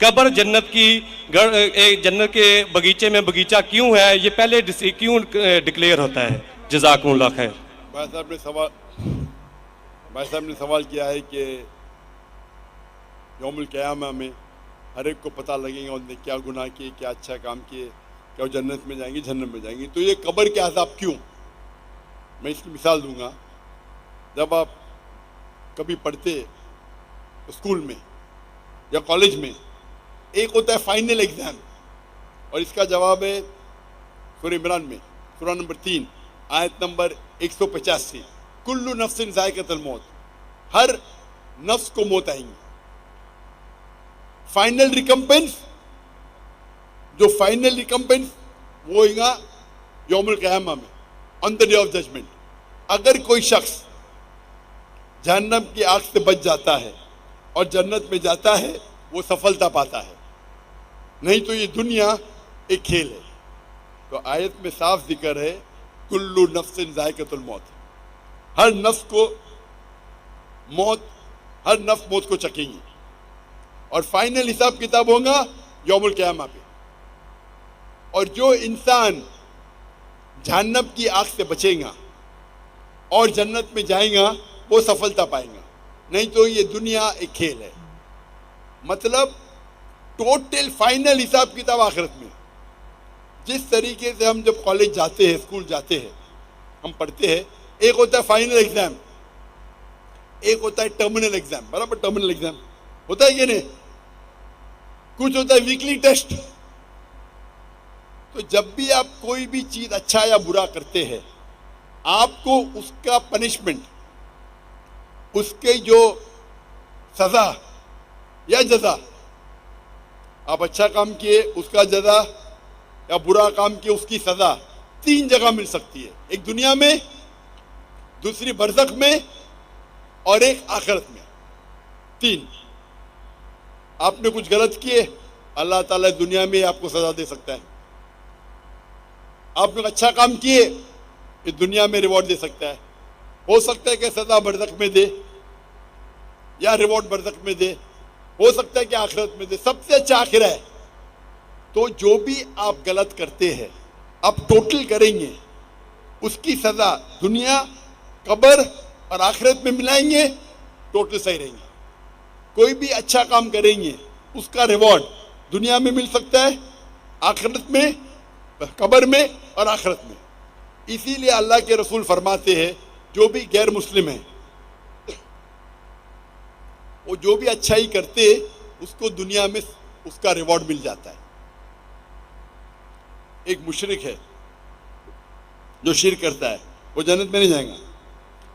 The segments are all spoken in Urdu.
قبر جنت کی جنت کے بغیچے میں بغیچہ کیوں ہے، یہ پہلے کیوں ڈکلیئر ہوتا ہے؟ جزاکم اللہ خیر۔ بھائی صاحب نے سوال کیا ہے کہ یوم القیامہ میں ہر ایک کو پتہ لگے گا انہوں نے کیا گناہ کیے، کیا اچھا کام کیے، کیا وہ جنت میں جائیں گے جہنم میں جائیں گے، تو یہ قبر کے عذاب کیوں؟ میں اس کی مثال دوں گا۔ جب آپ کبھی پڑھتے اسکول میں یا کالج میں، ایک ہوتا ہے فائنل ایگزام، اور اس کا جواب ہے سورہ عمران میں سورہ نمبر 3 آیت نمبر 185، کل نفس ذائقۃ الموت، ہر نفس کو موت آئیں گی۔ فائنل ریکمپنس، جو فائنل ریکمپنس وہ ہوئے گا یوم القیامہ میں، آن دا ڈے آف ججمنٹ۔ اگر کوئی شخص جہنم کی آگ سے بچ جاتا ہے اور جنت میں جاتا ہے، وہ سفلتا پاتا ہے، نہیں تو یہ دنیا ایک کھیل ہے۔ تو آیت میں صاف ذکر ہے کل نفس ذائقۃ الموت، ہر نفس کو موت، ہر نفس موت کو چکیں گی، اور فائنل حساب کتاب ہوگا یوم القیامہ پہ۔ اور جو انسان جہنم کی آگ سے بچے گا اور جنت میں جائے گا، وہ سفلتا پائیں گا، نہیں تو یہ دنیا ایک کھیل ہے۔ مطلب ٹوٹل فائنل حساب کتاب آخرت میں۔ جس طریقے سے ہم جب کالج جاتے ہیں، اسکول جاتے ہیں، ہم پڑھتے ہیں، ایک ہوتا ہے فائنل ایگزام، ایک ہوتا ہے ٹرمینل ایگزام، برابر ٹرمینل ایگزام ہوتا ہے کہ نہیں؟ کچھ ہوتا ہے ویکلی ٹیسٹ۔ تو جب بھی آپ کوئی بھی چیز اچھا یا برا کرتے ہیں، آپ کو اس کا پنشمنٹ، اس کے جو سزا یا جزا، آپ اچھا کام کیے اس کا جزا یا برا کام کیے اس کی سزا، 3 جگہ مل سکتی ہے، ایک دنیا میں، دوسری برزخ میں، اور ایک آخرت میں۔ 3۔ آپ نے کچھ غلط کیے، اللہ تعالیٰ دنیا میں آپ کو سزا دے سکتا ہے۔ آپ نے اچھا کام کیے، یہ دنیا میں ریوارڈ دے سکتا ہے۔ ہو سکتا ہے کہ سزا برزخ میں دے یا ریوارڈ برزخ میں دے، ہو سکتا ہے کہ آخرت میں دے، سب سے اچھا آخرہ ہے۔ تو جو بھی آپ غلط کرتے ہیں، آپ ٹوٹل کریں گے، اس کی سزا دنیا، قبر اور آخرت میں ملائیں گے، ٹوٹل صحیح رہیں گے۔ کوئی بھی اچھا کام کریں گے، اس کا ریوارڈ دنیا میں مل سکتا ہے، آخرت میں، قبر میں اور آخرت میں۔ اسی لیے اللہ کے رسول فرماتے ہیں جو بھی غیر مسلم ہیں، وہ جو بھی اچھائی کرتے اس کو دنیا میں اس کا ریوارڈ مل جاتا ہے۔ ایک مشرک ہے جو شرک کرتا ہے، وہ جنت میں نہیں جائے گا۔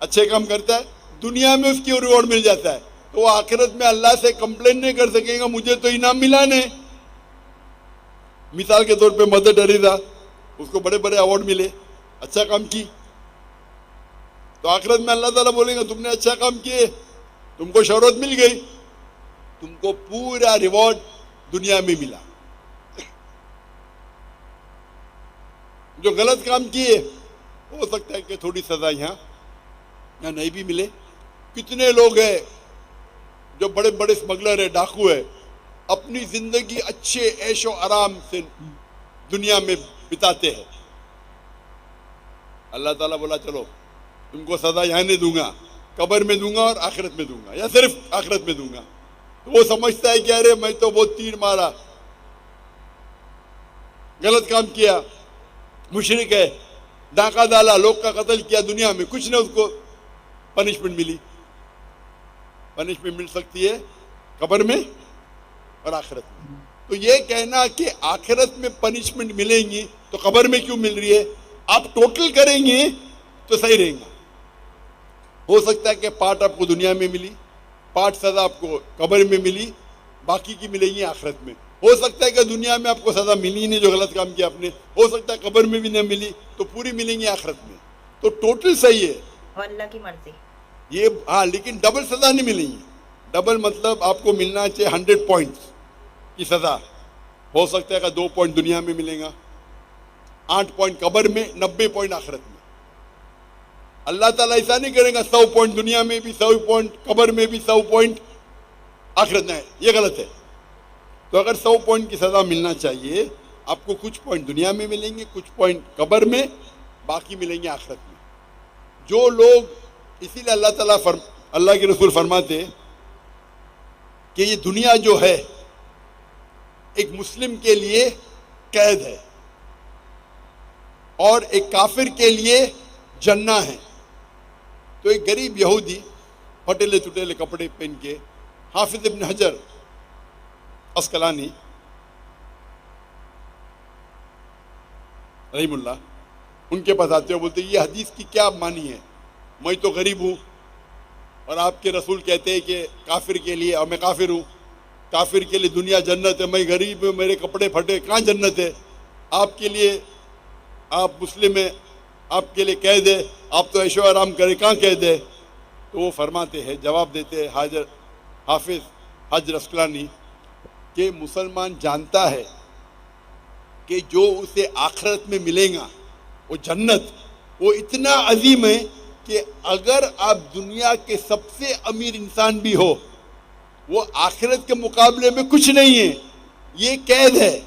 اچھے کام کرتا ہے، دنیا میں اس کی ریوارڈ مل جاتا ہے، تو وہ آخرت میں اللہ سے کمپلین نہیں کر سکے گا مجھے تو انعام ملا نہیں۔ مثال کے طور پہ مدر ٹریسا، اس کو بڑے بڑے ایوارڈ ملے، اچھا کام کی، تو آخرت میں اللہ تعالیٰ بولے گا تم نے اچھا کام کیے، تم کو شہرت مل گئی، تم کو پورا ریوارڈ دنیا میں ملا۔ جو غلط کام کیے، ہو سکتا ہے کہ تھوڑی سزا یہاں نہیں بھی ملے۔ کتنے لوگ ہیں جو بڑے بڑے اسمگلر ہیں، ڈاکو ہے، اپنی زندگی اچھے عیش و آرام سے دنیا میں بتاتے ہیں، اللہ تعالیٰ بولا چلو تم کو سزا یہاں نہیں دوں گا، قبر میں دوں گا اور آخرت میں دوں گا، یا صرف آخرت میں دوں گا۔ تو وہ سمجھتا ہے کہ ارے میں تو بہت تیر مارا، غلط کام کیا، مشرک ہے، ڈاکہ ڈالا، لوگ کا قتل کیا، دنیا میں کچھ نہ اس کو پنشمنٹ ملی۔ پنشمنٹ مل سکتی ہے قبر میں اور آخرت میں۔ تو یہ کہنا کہ آخرت میں پنشمنٹ ملیں گی تو قبر میں کیوں مل رہی ہے، آپ ٹوٹل کریں گے تو صحیح رہیں گا۔ ہو سکتا ہے کہ پارٹ آپ کو دنیا میں ملی، پارٹ سزا آپ کو قبر میں ملی، باقی کی ملے گی آخرت میں۔ ہو سکتا ہے کہ دنیا میں آپ کو سزا ملی نہیں جو غلط کام کیا آپ نے، ہو سکتا ہے قبر میں بھی نہ ملی تو پوری ملیں گی آخرت میں۔ تو ٹوٹل صحیح ہے، اور اللہ کی مرضی یہ ہاں، لیکن ڈبل سزا نہیں ملیں گی۔ ڈبل مطلب آپ کو ملنا چاہیے 100 پوائنٹس کی سزا، ہو سکتا ہے کہ 2 پوائنٹ دنیا میں ملے گا، 8 پوائنٹ قبر میں، 90 پوائنٹ آخرت میں۔ اللہ تعالیٰ ایسا نہیں کرے گا 100 پوائنٹ دنیا میں بھی، 100 پوائنٹ قبر میں بھی، 100 پوائنٹ آخرت میں، یہ غلط ہے۔ تو اگر 100 پوائنٹ کی سزا ملنا چاہیے، آپ کو کچھ پوائنٹ دنیا میں ملیں گے، کچھ پوائنٹ قبر میں، باقی ملیں گے آخرت میں. جو لوگ، اسی لیے اللہ کے رسول فرماتے کہ یہ دنیا جو ہے ایک مسلم کے لیے قید ہے اور ایک کافر کے لیے جنہ ہے. تو ایک غریب یہودی پھٹیلے چٹیلے کپڑے پہن کے، حافظ ابن حجر اسقلانی رحم اللہ ان کے پاس آتے ہو، بولتے یہ حدیث کی کیا معنی ہے؟ میں تو غریب ہوں اور آپ کے رسول کہتے ہیں کہ کافر کے لیے، اور میں کافر ہوں، کافر کے لیے دنیا جنت ہے، میں غریب ہوں، میرے کپڑے پھٹے، کہاں جنت ہے؟ آپ کے لیے، آپ مسلم ہیں، آپ کے لیے قید ہے، آپ تو عیش و آرام کریں، کہاں قید ہے؟ تو وہ فرماتے ہیں، جواب دیتے ہیں حافظ حجر اسقلانی کہ مسلمان جانتا ہے کہ جو اسے آخرت میں ملے گا وہ جنت، وہ اتنا عظیم ہے کہ اگر آپ دنیا کے سب سے امیر انسان بھی ہو، وہ آخرت کے مقابلے میں کچھ نہیں ہے، یہ قید ہے.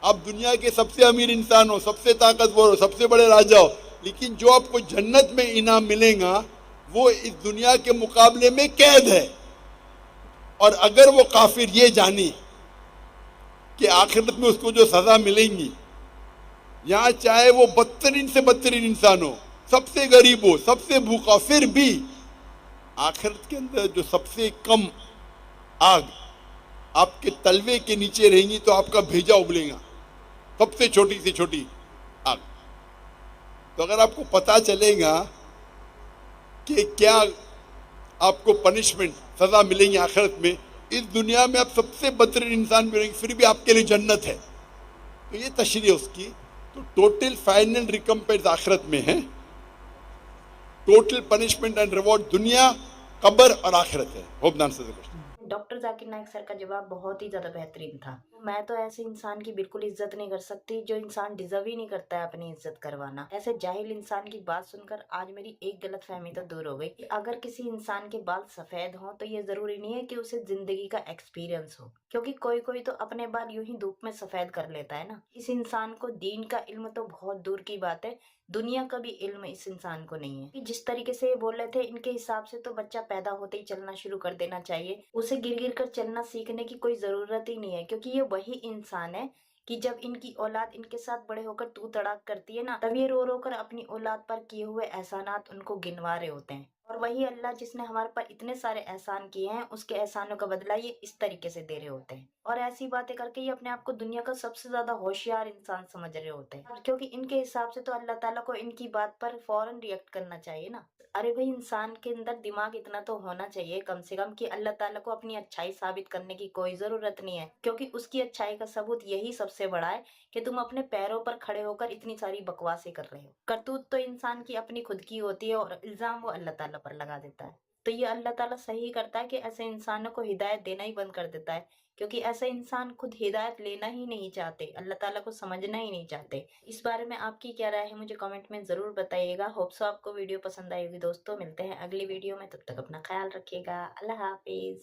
آپ دنیا کے سب سے امیر انسان ہو، سب سے طاقتور ہو، سب سے بڑے راجا ہو، لیکن جو آپ کو جنت میں انعام ملے گا وہ اس دنیا کے مقابلے میں قید ہے. اور اگر وہ کافر یہ جانے کہ آخرت میں اس کو جو سزا ملیں گی، یہاں چاہے وہ بدترین سے بدترین انسان ہو، سب سے غریب ہو، سب سے بھوکا، پھر بھی آخرت کے اندر جو سب سے کم آگ آپ کے تلوے کے نیچے رہیں گی تو آپ کا بھیجا ابلے گا، سب سے چھوٹی سے چھوٹی آگ. تو اگر آپ کو پتا چلے گا کہ کیا آپ کو پنشمنٹ، سزا ملیں گی آخرت میں، اس دنیا میں آپ سب سے بدترین انسان بھی رہیں گے، پھر بھی آپ کے لیے جنت ہے، تو یہ تشریح اس کی. تو ٹوٹل فائنل ریکمپنس آخرت میں ہے، ٹوٹل پنشمنٹ اینڈ ریوارڈ دنیا، قبر اور آخرت ہے. ہوپ نان سے ڈاکٹر ذاکر نائک سر کا جواب بہت ہی زیادہ بہترین تھا. میں تو ایسے انسان کی بالکل عزت نہیں کر سکتی جو انسان ڈیزرو ہی نہیں کرتا ہے اپنی عزت کروانا. ایسے جاہل انسان کی بات سن کر آج میری ایک غلط فہمی تو دور ہو گئی کہ اگر کسی انسان کے بال سفید ہوں تو یہ ضروری نہیں ہے کہ اسے زندگی کا ایکسپیرینس ہو، کیونکہ کوئی تو اپنے بال یوں ہی دھوپ میں سفید کر لیتا ہے نا. اس انسان کو دین کا علم تو بہت دور کی بات ہے، دنیا کا بھی علم اس انسان کو نہیں ہے. جس طریقے سے یہ بول رہے تھے، ان کے حساب سے تو بچہ پیدا ہوتے ہی چلنا شروع کر دینا چاہیے، اسے گر گر کر چلنا سیکھنے کی کوئی ضرورت ہی نہیں ہے، کیونکہ یہ وہی انسان ہے کہ جب ان کی اولاد ان کے ساتھ بڑے ہو کر تو تڑاک کرتی ہے نا، تب یہ رو رو کر اپنی اولاد پر کیے ہوئے احسانات ان کو گنوا رہے ہوتے ہیں. اور وہی اللہ جس نے ہمارے پر اتنے سارے احسان کیے ہیں، اس کے احسانوں کا بدلہ یہ اس طریقے سے دے رہے ہوتے ہیں. اور ایسی باتیں کر کے یہ اپنے آپ کو دنیا کا سب سے زیادہ ہوشیار انسان سمجھ رہے ہوتے ہیں، کیونکہ ان کے حساب سے تو اللہ تعالیٰ کو ان کی بات پر فوراً ریئیکٹ کرنا چاہیے نا. ارے بھائی، انسان کے اندر دماغ اتنا تو ہونا چاہیے کم سے کم کہ اللہ تعالیٰ کو اپنی اچھائی ثابت کرنے کی کوئی ضرورت نہیں ہے، کیونکہ اس کی اچھائی کا ثبوت یہی سب سے بڑا ہے کہ تم اپنے پیروں پر کھڑے ہو کر اتنی ساری بکواسیں کر رہے ہو. کرتوت تو انسان کی اپنی خود کی ہوتی ہے اور الزام وہ اللہ تعالیٰ پر لگا دیتا ہے. تو یہ اللہ تعالیٰ صحیح کرتا ہے کہ ایسے انسانوں کو ہدایت دینا ہی بند کر دیتا ہے، کیونکہ ایسے انسان خود ہدایت لینا ہی نہیں چاہتے، اللہ تعالیٰ کو سمجھنا ہی نہیں چاہتے. اس بارے میں آپ کی کیا رائے ہے مجھے کامنٹ میں ضرور بتائیے گا. ہوپ سو آپ کو ویڈیو پسند آئی ہوگی. دوستوں ملتے ہیں اگلی ویڈیو میں، تب تک اپنا خیال رکھیے گا. اللہ حافظ.